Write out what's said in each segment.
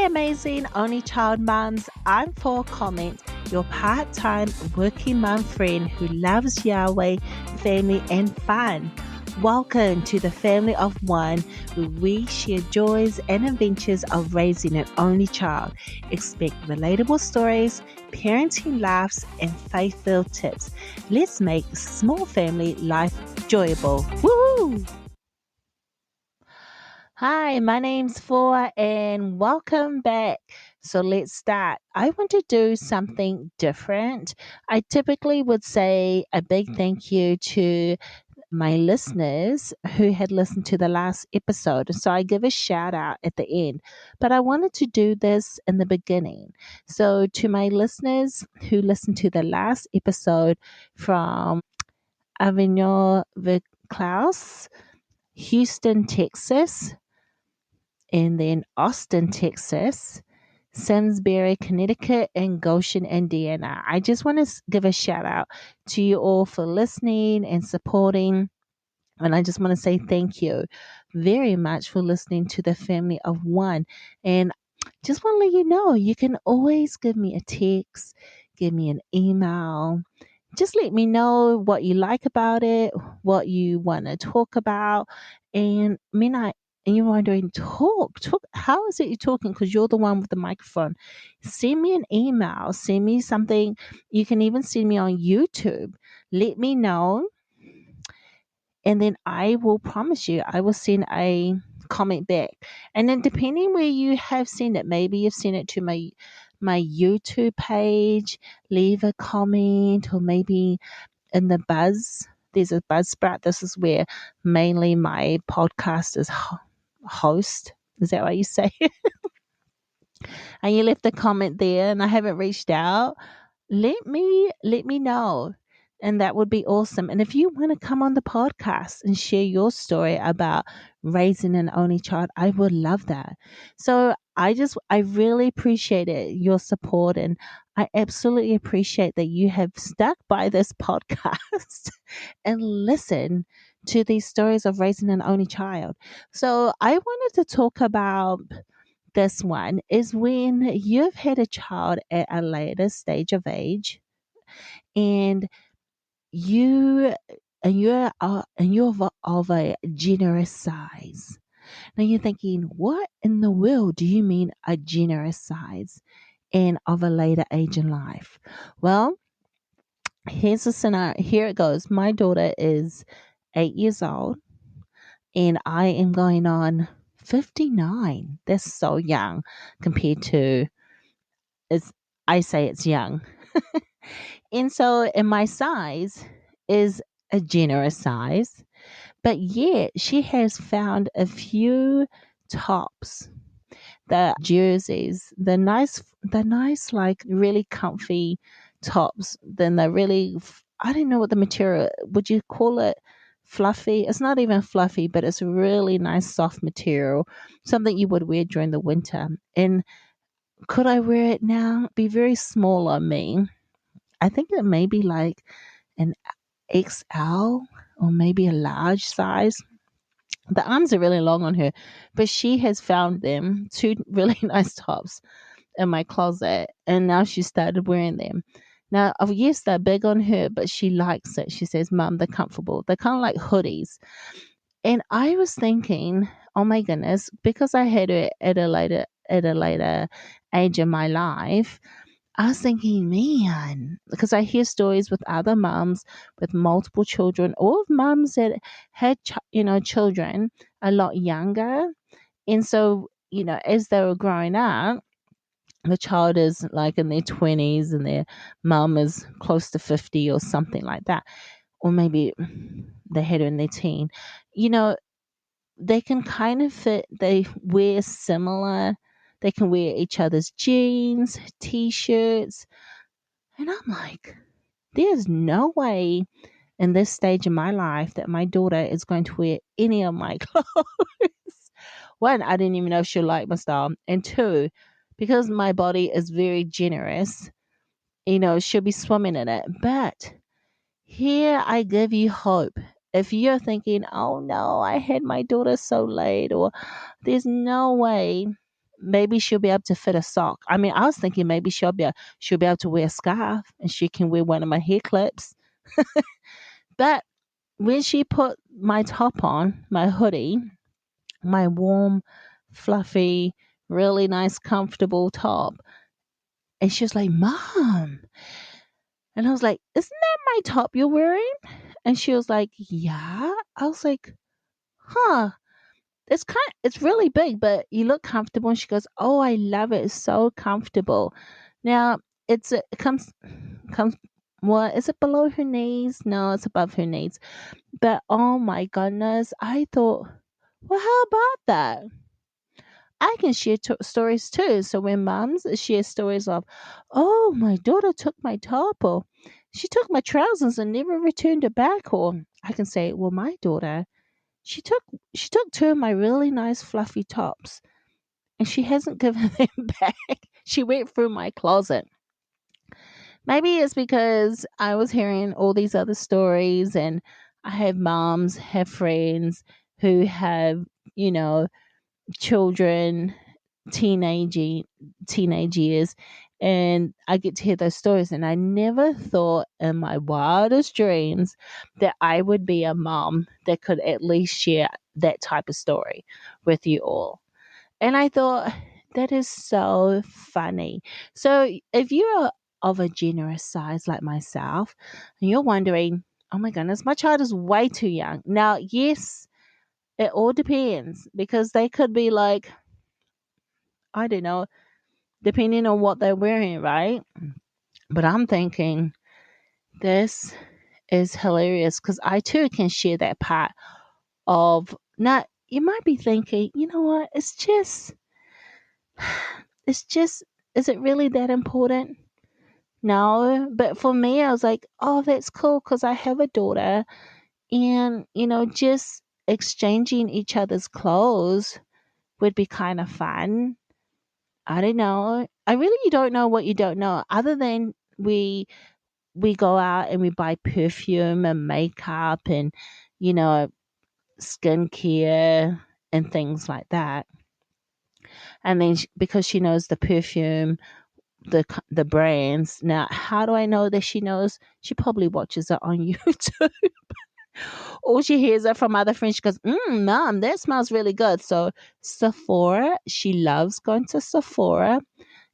amazing only child moms. I'm for comment, your part-time working mom friend who loves Yahweh, family, and fun. Welcome to the family of one, where we share joys and adventures of raising an only child. Expect relatable stories, parenting laughs, and faith-filled tips. Let's make small family life enjoyable. Woo! Hi, my name's Four and welcome back. So let's start. I want to do something different. I typically would say a big thank you to my listeners who had listened to the last episode. So I give a shout out at the end. But I wanted to do this in the beginning. So to my listeners who listened to the last episode from Avignon Klaus, Houston, Texas, and then Austin, Texas, Simsbury, Connecticut, and Goshen, Indiana. I just want to give a shout out to you all for listening and supporting. And I just want to say thank you very much for listening to the family of one. And just want to let you know, you can always give me a text, give me an email. Just let me know what you like about it, what you want to talk about. And and you're wondering, talk. How is it you're talking? Because you're the one with the microphone. Send me an email. Send me something. You can even send me on YouTube. Let me know, and then I will promise you, I will send a comment back. And then depending where you have sent it, maybe you've sent it to my YouTube page, leave a comment, or maybe in the Buzz. There's a Buzzsprout. This is where mainly my podcast is host. Is that what you say? And you left a comment there, and I haven't reached out. Let me know, and that would be awesome. And if you want to come on the podcast and share your story about raising an only child, I would love that. So I really appreciate it, your support, and I absolutely appreciate that you have stuck by this podcast and listen to these stories of raising an only child. So I wanted to talk about this one is when you've had a child at a later stage of age, and you you're of a generous size. Now you're thinking, what in the world do you mean a generous size and of a later age in life? Well, here's a scenario. Here it goes. My daughter is 8 years old, and I am going on 59. That's so young compared to, it's, I say it's young. And my size is a generous size, but yet she has found a few tops, the jerseys, the nice, like really comfy tops. Then the really, I don't know what the material, would you call it fluffy? It's not even fluffy, but it's a really nice soft material, something you would wear during the winter. And could I wear it now? Be very small on me. I think it may be like an XL or maybe a large size. The arms are really long on her, but she has found them two really nice tops in my closet, and now she started wearing them. Now, yes, they're big on her, but she likes it. She says, "Mum, they're comfortable. They're kind of like hoodies." And I was thinking, oh my goodness, because I had her at a later age in my life, I was thinking, man, because I hear stories with other mums with multiple children, or mums that had, children a lot younger. And so, as they were growing up, the child is like in their 20s and their mum is close to 50 or something like that. Or maybe they had her in their teen. You know, they can kind of fit, they wear similar, they can wear each other's jeans, t-shirts, and I'm like, there's no way in this stage of my life that my daughter is going to wear any of my clothes. One, I didn't even know if she'll like my style. And two, because my body is very generous, she'll be swimming in it. But here I give you hope. If you're thinking, oh no, I had my daughter so late, or there's no way, maybe she'll be able to fit a sock. I mean, I was thinking maybe she'll be able to wear a scarf and she can wear one of my hair clips. But when she put my top on, my hoodie, my warm, fluffy, really nice, comfortable top, and she was like, "Mom," and I was like, "Isn't that my top you're wearing?" And she was like, "Yeah." I was like, "Huh." It's really big, but you look comfortable. And she goes, "Oh, I love it. It's so comfortable." Now it comes what is it below her knees? No, it's above her knees. But oh my goodness, I thought, well, how about that? I can share stories too. So when moms share stories of, oh, my daughter took my top, or she took my trousers and never returned it back, or I can say, well, my daughter, she took she took two of my really nice fluffy tops and she hasn't given them back. She went through my closet. Maybe it's because I was hearing all these other stories and I have moms, have friends who have, you know, children, teenage teenage years, and I get to hear those stories, and I never thought in my wildest dreams that I would be a mom that could at least share that type of story with you all. And I thought, that is so funny. So if you're of a generous size like myself, and you're wondering, oh my goodness, my child is way too young. Now, yes, it all depends because they could be like, I don't know, depending on what they're wearing, right? But I'm thinking, this is hilarious because I too can share that part of not, you might be thinking, you know what, it's just, is it really that important? No, but for me, I was like, oh, that's cool because I have a daughter, and just exchanging each other's clothes would be kind of fun. I don't know. I really don't know what you don't know, other than we go out and we buy perfume and makeup and you know skincare and things like that. And then because she knows the perfume, the brands. Now, how do I know that she knows? She probably watches it on YouTube. All she hears are from other friends. She goes, Mom, that smells really good. So Sephora, she loves going to Sephora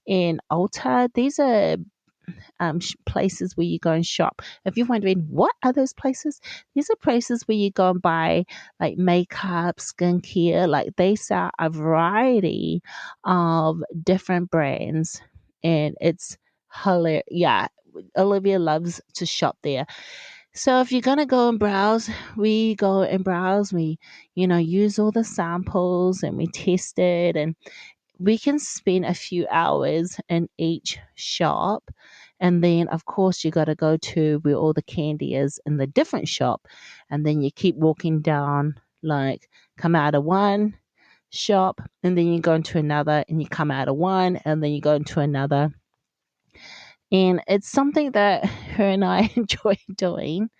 and Ulta. These are places where you go and shop. If you're wondering, what are those places? These are places where you go and buy like makeup, skincare. Like they sell a variety of different brands, and it's hilarious. Yeah, Olivia loves to shop there. So if you're gonna go and browse, we go and browse. We, use all the samples and we test it, and we can spend a few hours in each shop. And then, of course, you got to go to where all the candy is in the different shop. And then you keep walking down, like, come out of one shop, and then you go into another, and you come out of one, and then you go into another. And it's something that her and I enjoy doing.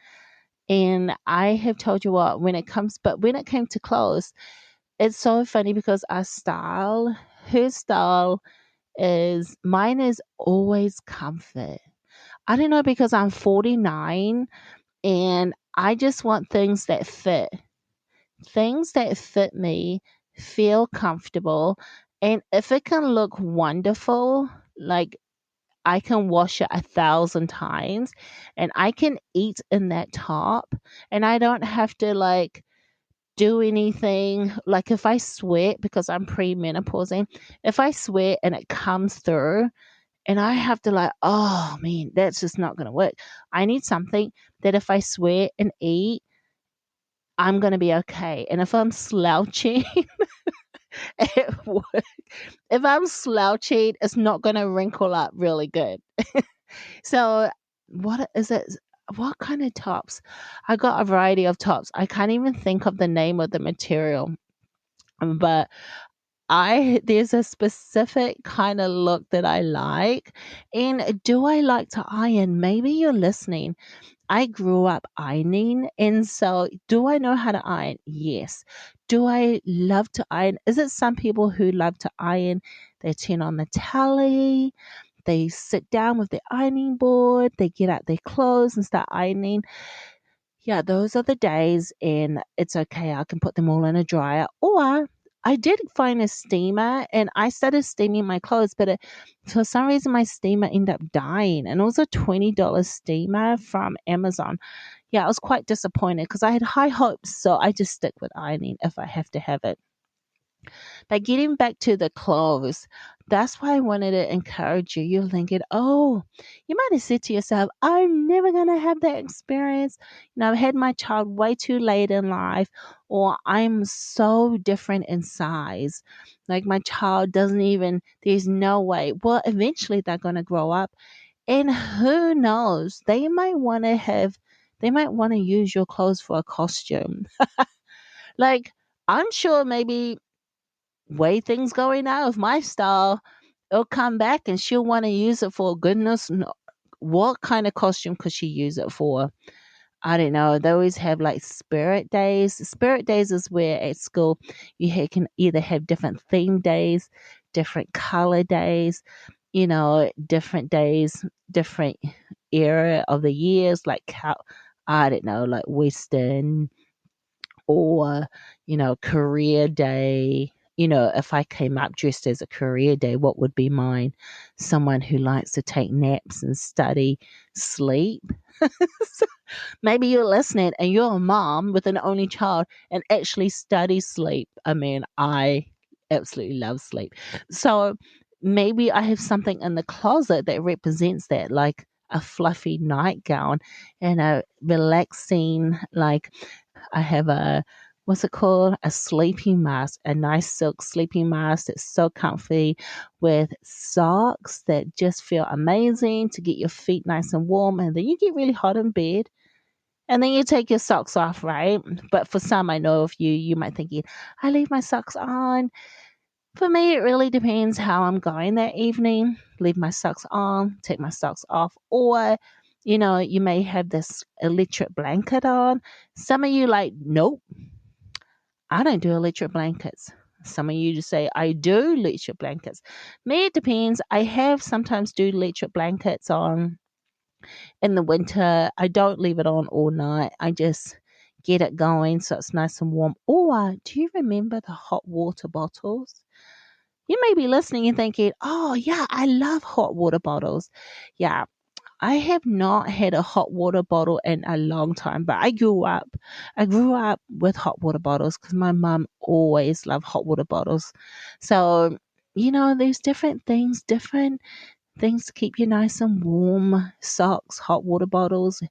And I have told you what, but when it came to clothes, it's so funny because her style is mine is always comfort. I don't know because I'm 49 and I just want things that fit. Things that fit me, feel comfortable, and if it can look wonderful, like I can wash it 1,000 times and I can eat in that top and I don't have to like do anything. Like if I sweat because I'm premenopausing, if I sweat and it comes through and I have to like, oh man, that's just not gonna work. I need something that if I sweat and eat, I'm gonna be okay. And if I'm slouching, it work. If I'm slouching, it's not gonna wrinkle up really good. So what is it? What kind of tops? I got a variety of tops. I can't even think of the name of the material, but I there's a specific kind of look that I like. And do I like to iron? Maybe you're listening I grew up ironing, and so do I know how to iron? Yes. Do I love to iron? Is it some people who love to iron? They turn on the telly, they sit down with their ironing board, they get out their clothes and start ironing. Yeah, those are the days, and it's okay. I can put them all in a dryer. Or I did find a steamer and I started steaming my clothes, but for some reason my steamer ended up dying. And it was a $20 steamer from Amazon. Yeah, I was quite disappointed because I had high hopes. So I just stick with ironing if I have to have it. But getting back to the clothes, that's why I wanted to encourage you. You're thinking, oh, you might have said to yourself, I'm never going to have that experience. I've had my child way too late in life, or I'm so different in size. Like my child doesn't even, there's no way. Well, eventually they're going to grow up, and who knows, they might want to use your clothes for a costume. Like, I'm sure maybe way things going now with my style, it'll come back and she'll want to use it for goodness. What kind of costume could she use it for? I don't know. They always have like spirit days. Spirit days is where at school can either have different theme days, different color days, different days, different era of the years, like I don't know, like Western or career day. If I came up dressed as a career day, what would be mine? Someone who likes to take naps and study, sleep. So maybe you're listening and you're a mom with an only child and actually study sleep. I mean, I absolutely love sleep. So maybe I have something in the closet that represents that, like a fluffy nightgown and a relaxing, like I have what's it called? A sleeping mask, a nice silk sleeping mask that's so comfy with socks that just feel amazing to get your feet nice and warm. And then you get really hot in bed. And then you take your socks off, right? But for some, I know of you, you might think, I leave my socks on. For me, it really depends how I'm going that evening. Leave my socks on, take my socks off, or you may have this electric blanket on. Some of you like, nope, I don't do electric blankets. Some of you just say, I do electric blankets. Me, it depends. I have sometimes do electric blankets on in the winter. I don't leave it on all night. I just get it going so it's nice and warm. Or do you remember the hot water bottles? You may be listening and thinking, oh, yeah, I love hot water bottles. Yeah, I have not had a hot water bottle in a long time, but I grew up. I grew up with hot water bottles because my mum always loved hot water bottles. So, there's different things to keep you nice and warm. Socks, hot water bottles,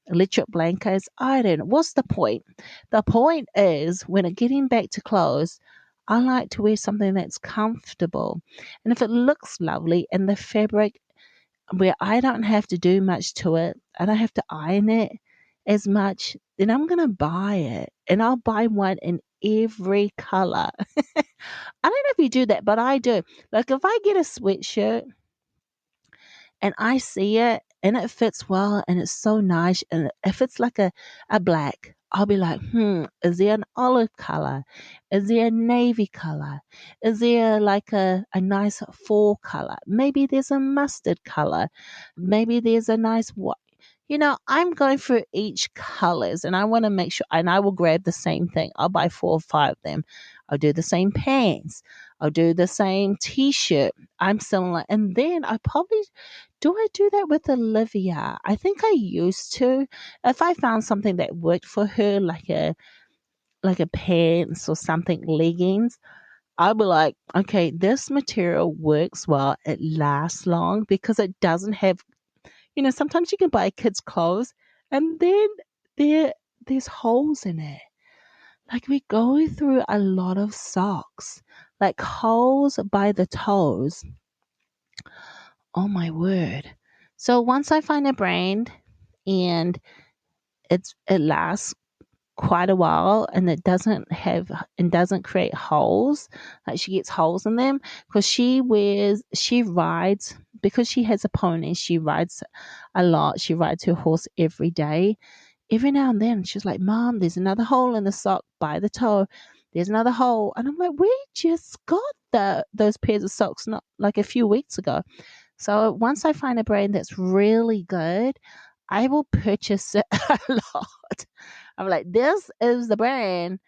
electric blankets. I don't know. What's the point? The point is when getting back to clothes, I like to wear something that's comfortable. And if it looks lovely and the fabric where I don't have to do much to it, I don't have to iron it as much, then I'm going to buy it. And I'll buy one in every color. I don't know if you do that, but I do. Like if I get a sweatshirt and I see it and it fits well and it's so nice. And if it's like a black, I'll be like, is there an olive color? Is there a navy color? Is there like a nice fall color? Maybe there's a mustard color. Maybe there's a nice white. I'm going through each colors and I want to make sure, and I will grab the same thing. I'll buy 4 or 5 of them. I'll do the same pants. I'll do the same t-shirt. I'm similar. And then do I do that with Olivia? I think I used to. If I found something that worked for her, like a pants or something, leggings, I'll be like, okay, this material works well. It lasts long because it doesn't have, sometimes you can buy kids' clothes and then there there's holes in it. Like we go through a lot of socks, like holes by the toes. Oh my word. So once I find a brand and it lasts quite a while and it doesn't create holes, like she gets holes in them because she rides because she has a pony, she rides a lot. She rides her horse every day. Every now and then, she's like, Mom, there's another hole in the sock by the toe. There's another hole. And I'm like, we just got those pairs of socks not like a few weeks ago. So once I find a brand that's really good, I will purchase it a lot. I'm like, this is the brand.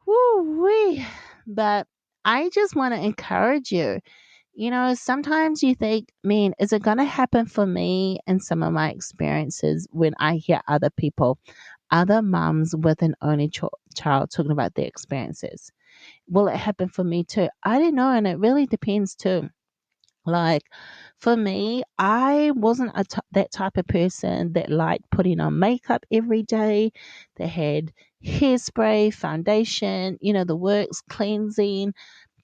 Woo wee. But I just want to encourage you. Sometimes you think, man, is it going to happen for me and some of my experiences when I hear other people, other mums with an only child talking about their experiences? Will it happen for me too? I don't know. And it really depends too. Like for me, I wasn't that type of person that liked putting on makeup every day, that had hairspray, foundation, the works, cleansing,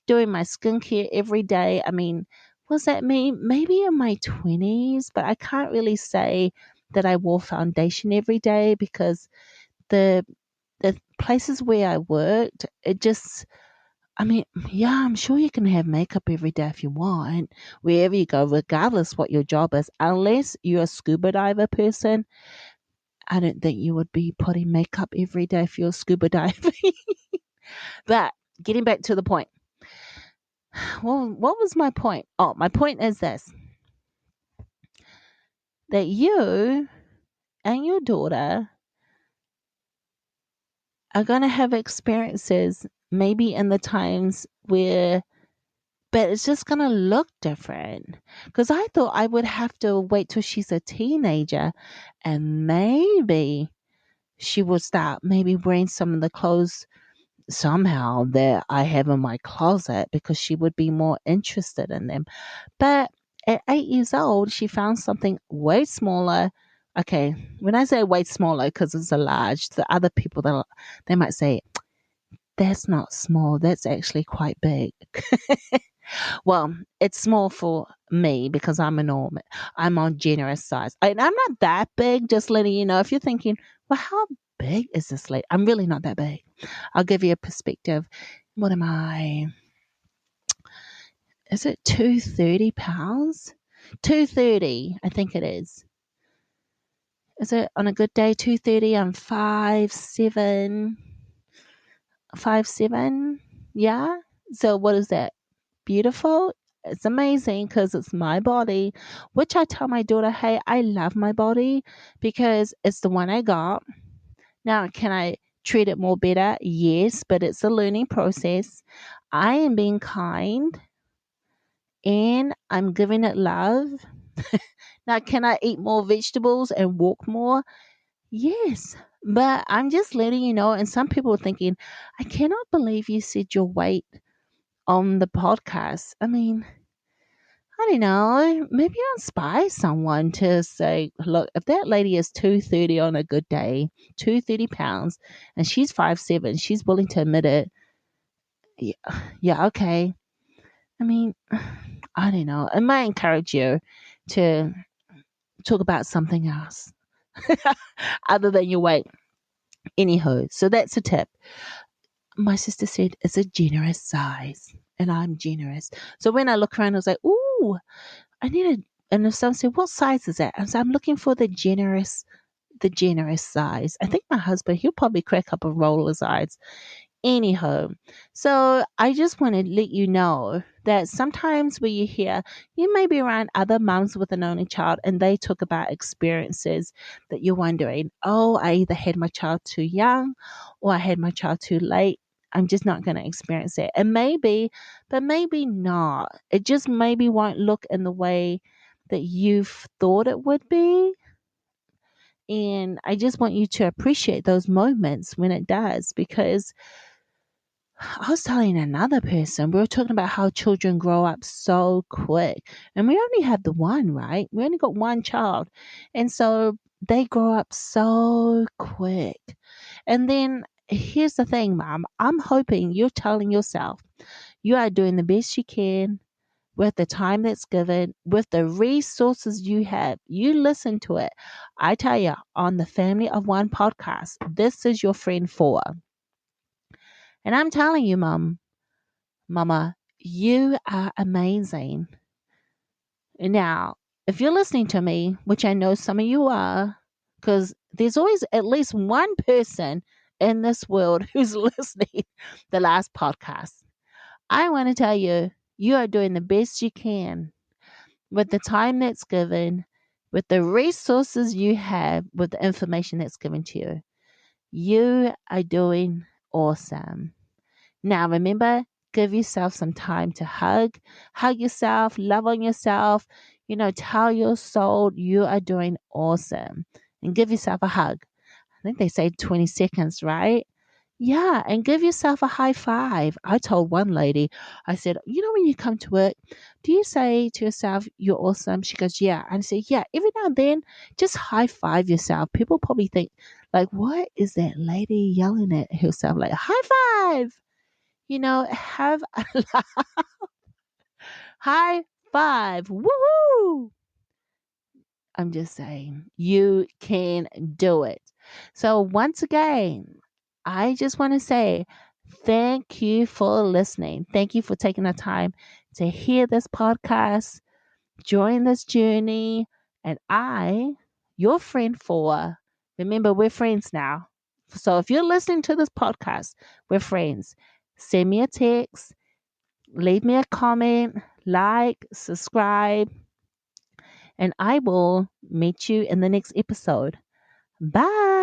doing my skincare every day. I mean, was that me? Maybe in my 20s, but I can't really say that I wore foundation every day because the the places where I worked, it just I mean, yeah, I'm sure you can have makeup every day if you want, wherever you go, regardless what your job is. Unless you're a scuba diver person, I don't think you would be putting makeup every day if you're scuba diving. But getting back to the point, well, what was my point? Oh, my point is this, that you and your daughter are going to have experiences maybe in the times where but it's just going to look different. Because I thought I would have to wait till she's a teenager and maybe she would start maybe wearing some of the clothes somehow that I have in my closet because she would be more interested in them. But at 8 years old, she found something way smaller. Okay, when I say way smaller, because it's a large, the other people, they might say, that's not small, that's actually quite big. Well, it's small for me because I'm enormous. I'm on generous size. And I'm not that big, just letting you know. If you're thinking, well, how big is this lady? I'm really not that big. I'll give you a perspective. What am I? Is it 230 pounds? 230, I think it is. Is it on a good day 230? I'm 5'7". 5'7". Yeah. So what is that? Beautiful. It's amazing because it's my body, which I tell my daughter, hey, I love my body because it's the one I got. Now, can I treat it more better? Yes, but it's a learning process. I am being kind and I'm giving it love. Now, can I eat more vegetables and walk more? Yes, but I'm just letting you know. And some people are thinking, I cannot believe you said your weight on the podcast. I mean, I don't know. Maybe I'll inspire someone to say, look, if that lady is 230 on a good day, 230 pounds, and she's 5'7", she's willing to admit it. Yeah, yeah, okay. I mean, I don't know. It might encourage you to talk about something else other than your weight. Anywho, so that's a tip. My sister said it's a generous size, and I'm generous. So when I look around, I was like, ooh, I need a. And if someone said, what size is that? And so I'm looking for the generous size. I think my husband, he'll probably crack up and roll his eyes. Anyhow, so I just want to let you know that sometimes when you hear, you may be around other mums with an only child and they talk about experiences that you're wondering, oh, I either had my child too young or I had my child too late. I'm just not going to experience it. And maybe, but maybe not. It just maybe won't look in the way that you've thought it would be. And I just want you to appreciate those moments when it does because I was telling another person, we were talking about how children grow up so quick. And we only have the one, right? We only got one child. And so they grow up so quick. And then here's the thing, Mom. I'm hoping you're telling yourself you are doing the best you can with the time that's given, with the resources you have. You listen to it. I tell you, on the Family of One podcast, this is your friend for. And I'm telling you, Mama, you are amazing. Now, if you're listening to me, which I know some of you are, because there's always at least one person in this world who's listening the last podcast, I want to tell you, you are doing the best you can with the time that's given, with the resources you have, with the information that's given to you. You are doing awesome. Now, remember, give yourself some time to hug yourself, love on yourself, tell your soul you are doing awesome and give yourself a hug. I think they say 20 seconds, right? Yeah, and give yourself a high five. I told one lady, I said, when you come to work, do you say to yourself, you're awesome? She goes, yeah. And I said, yeah, every now and then, just high five yourself. People probably think, like, what is that lady yelling at herself? Like, high five. Have a high five. Woohoo! I'm just saying, you can do it. So, once again, I just want to say thank you for listening. Thank you for taking the time to hear this podcast, join this journey. And your friend remember, we're friends now. So, if you're listening to this podcast, we're friends. Send me a text, leave me a comment, like, subscribe, and I will meet you in the next episode. Bye.